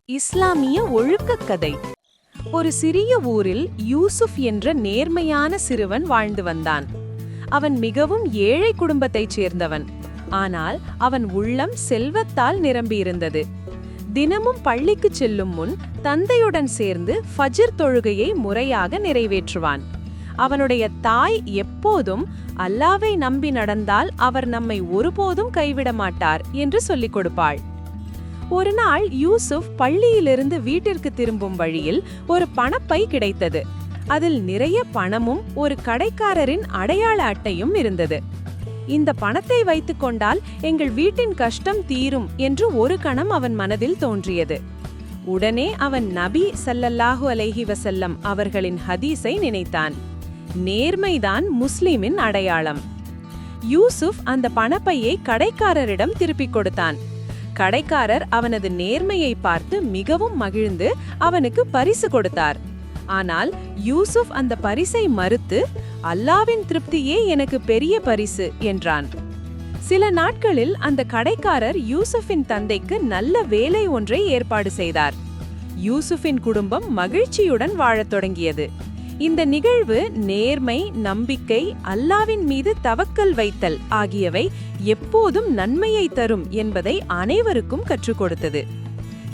இஸ்லாமிய ஒழுக்கக் கதை. ஒரு சிறிய ஊரில் யூசுப் என்ற நேர்மையான சிறுவன் வாழ்ந்து வந்தான். அவன் மிகவும் ஏழை குடும்பத்தைச் சேர்ந்தவன். ஆனால் அவன் உள்ளம் செல்வத்தால் நிரம்பியிருந்தது. தினமும் பள்ளிக்குச் செல்லும் முன் தந்தையுடன் சேர்ந்து ஃபஜ்ர் தொழுகையை முறையாக நிறைவேற்றுவான். அவனுடைய தாய் எப்போதும் அல்லாவை நம்பி நடந்தால் அவர் நம்மை ஒருபோதும் கைவிட மாட்டார் என்று சொல்லிக் கொடுப்பாள். ஒரு நாள் யூசுப் பள்ளியிலிருந்து வீட்டிற்கு திரும்பும் வழியில் ஒரு பணப்பை கிடைத்தது. அதில் நிறைய பணமும் ஒரு கடைக்காரரின் அடையாள அட்டையும் இருந்தது. இந்த பணத்தை வைத்துக் கொண்டால் எங்கள் வீட்டின் கஷ்டம் தீரும் என்று ஒரு கணம் அவன் மனதில் தோன்றியது. உடனே அவன் நபி ஸல்லல்லாஹு அலைஹி வஸல்லம் அவர்களின் ஹதீஸை நினைத்தான். நேர்மைதான் முஸ்லிமின் அடையாளம். யூசுப் அந்த பணப்பையை கடைக்காரரிடம் திருப்பிக் கொடுத்தான். கடைக்காரர் அவனது நேர்மையை பார்த்து மிகவும் மகிழ்ந்து அவனுக்கு பரிசு கொடுத்தார். ஆனால் யூசுப் அந்த பரிசை மறுத்து, அல்லாவின் திருப்தியே எனக்கு பெரிய பரிசு என்றான். சில நாட்களில் அந்த கடைக்காரர் யூசுஃபின் தந்தைக்கு நல்ல வேலை ஒன்றை ஏற்பாடு செய்தார். யூசுஃபின் குடும்பம் மகிழ்ச்சியுடன் வாழத் தொடங்கியது. இந்த நிகழ்வு நேர்மை, நம்பிக்கை, அல்லாவின் மீது தவக்கல் வைத்தல் ஆகியவை எப்போதும் நன்மையை தரும் என்பதை அனைவருக்கும் கற்றுக் கொடுத்தது.